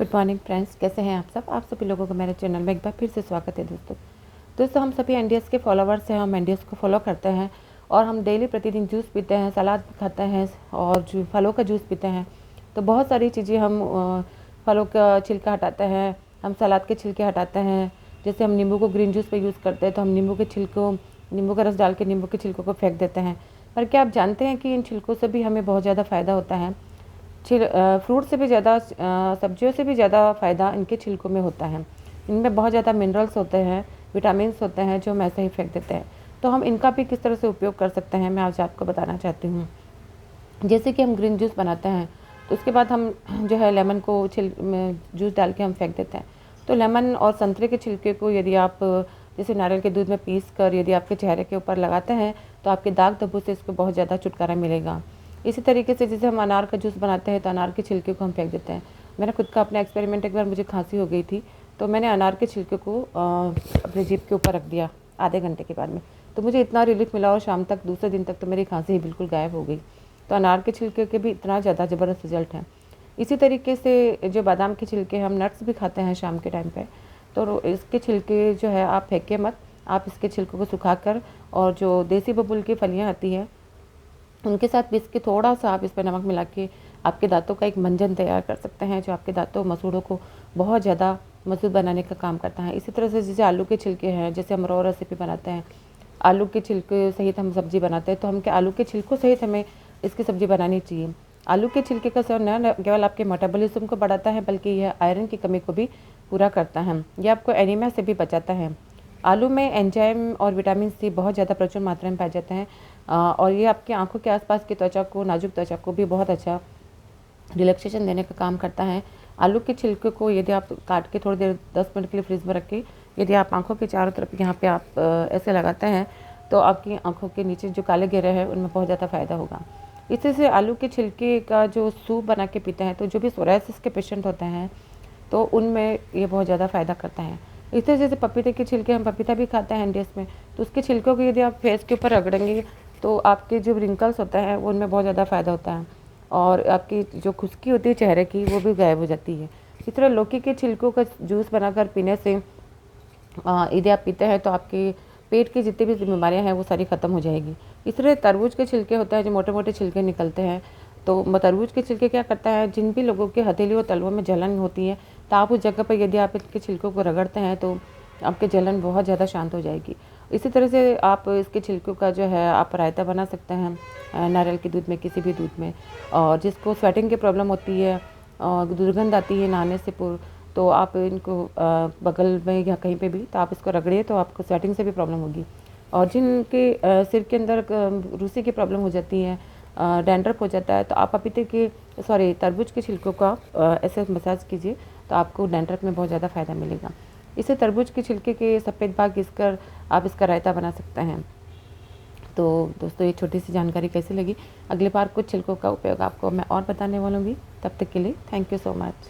Good morning friends, कैसे हैं आप सभी लोगों को मेरे चैनल में एक बार फिर से स्वागत है। दोस्तों हम सभी एनडीएस के फॉलोवर्स हैं। हम एनडीएस को फॉलो करते हैं और हम डेली प्रतिदिन जूस पीते हैं, सलाद भी खाते हैं और जो फलों का जूस पीते हैं। तो बहुत सारी चीज़ें हम फलों का छिलका हटाते हैं, हम सलाद के छिलके हटाते हैं। जैसे हम नींबू को ग्रीन जूस पे यूज़ करते हैं तो हम नींबू का रस डाल के नींबू के छिलकों को फेंक देते हैं। पर क्या आप जानते हैं कि इन छिलकों से भी हमें बहुत ज़्यादा फ़ायदा होता है। फ्रूट से भी ज़्यादा, सब्जियों से भी ज़्यादा फ़ायदा इनके छिलकों में होता है। इनमें बहुत ज़्यादा मिनरल्स होते हैं, विटामिन्स होते हैं जो हम ऐसे ही फेंक देते हैं। तो हम इनका भी किस तरह से उपयोग कर सकते हैं, मैं आज आपको बताना चाहती हूँ। जैसे कि हम ग्रीन जूस बनाते हैं तो उसके बाद हम जो है लेमन को जूस डाल के हम फेंक देते हैं। तो लेमन और संतरे के छिलके को यदि आप जैसे नारियल के दूध में पीस कर यदि आपके चेहरे के ऊपर लगाते हैं तो आपके दाग धब्बों से इसको बहुत ज़्यादा छुटकारा मिलेगा। इसी तरीके से जैसे हम अनार का जूस बनाते हैं तो अनार के छिलके को हम फेंक देते हैं। मैंने खुद का अपना एक्सपेरिमेंट, एक बार मुझे खांसी हो गई थी तो मैंने अनार के छिलके को अपने जीभ के ऊपर रख दिया आधे घंटे के बाद में, तो मुझे इतना रिलीफ मिला और शाम तक, दूसरे दिन तक तो मेरी खांसी ही बिल्कुल गायब हो गई। तो अनार के छिलके के भी इतना ज़्यादा ज़बरदस्त रिजल्ट है। इसी तरीके से जो बादाम के छिलके, हम नट्स भी खाते हैं शाम के टाइम पे, तो इसके छिलके जो है आप फेंके मत, आप इसके छिलकों को सुखाकर और जो देसी बबूल की फलियाँ आती हैं उनके साथ पीस के थोड़ा सा आप इस पर नमक मिला के आपके दांतों का एक मंजन तैयार कर सकते हैं जो आपके दांतों मसूड़ों को बहुत ज़्यादा मजबूत बनाने का काम करता है। इसी तरह से जैसे आलू के छिलके हैं, जैसे हम रॉ रेसिपी बनाते हैं, आलू के छिलके सहित हम सब्जी बनाते हैं, तो हम क्या आलू के छिलकों सहित हमें इसकी सब्जी बनानी चाहिए। आलू के छिलके का सेवन न केवल आपके मेटाबॉलिज्म को बढ़ाता है बल्कि यह आयरन की कमी को भी पूरा करता है। यह आपको एनीमिया से भी बचाता है। आलू में एंजाइम और विटामिन सी बहुत ज़्यादा प्रचुर मात्रा में पाए जाते हैं और ये आपकी आंखों के आसपास की त्वचा को, नाजुक त्वचा को भी बहुत अच्छा रिलैक्सेशन देने का काम करता है। आलू के छिलके को यदि आप काट के थोड़ी देर 10 मिनट के लिए फ्रिज में रख के यदि आप आंखों के चारों तरफ यहाँ पे आप ऐसे लगाते हैं तो आपकी आंखों के नीचे जो काले घेरे हैं उनमें बहुत ज़्यादा फ़ायदा होगा। इसी से आलू के छिलके का जो सूप बना के पीते हैं तो जो भी सोरायसिस के पेशेंट होते हैं तो उनमें ये बहुत ज़्यादा फ़ायदा करता है। इस तरह जैसे पपीते के छिलके, हम पपीता भी खाते हैं एनडीएस में, तो उसके छिलकों को यदि आप फेस के ऊपर रगड़ेंगे तो आपके जो रिंकल्स होते हैं वो उनमें बहुत ज़्यादा फ़ायदा होता है और आपकी जो खुश्की होती है चेहरे की वो भी गायब हो जाती है। इस तरह लौकी के छिलकों का जूस बनाकर पीने से यदि आप पीते हैं तो आपके पेट की जितनी भी बीमारियां हैं वो सारी ख़त्म हो जाएगी। इस तरह तरबूज के छिलके होते हैं, जो मोटे मोटे छिलके निकलते हैं, तो तरबूज के छिलके क्या करता है, जिन भी लोगों के हथेली और तलवों में जलन होती है तो आप उस जगह पर यदि आप इसके छिलकों को रगड़ते हैं तो आपके जलन बहुत ज़्यादा शांत हो जाएगी। इसी तरह से आप इसके छिलकों का जो है आप रायता बना सकते हैं नारियल के दूध में, किसी भी दूध में। और जिसको स्वेटिंग की प्रॉब्लम होती है और दुर्गंध आती है नहाने से पूर्व, तो आप इनको बगल में या कहीं पे भी तो आप इसको रगड़िए तो आपको स्वेटिंग से भी प्रॉब्लम होगी। और जिनके सिर के अंदर रूसी की प्रॉब्लम हो जाती है, डैंड्रफ हो जाता है, तो आप तरबूज के छिलकों का ऐसे मसाज कीजिए तो आपको डैंड्रफ में बहुत ज़्यादा फ़ायदा मिलेगा। इसे तरबूज के छिलके के सफ़ेद भाग घिसकर आप इसका रायता बना सकते हैं। तो दोस्तों ये छोटी सी जानकारी कैसी लगी, अगली बार कुछ छिलकों का उपयोग आपको मैं और बताने वालूँगी। तब तक के लिए थैंक यू सो मच।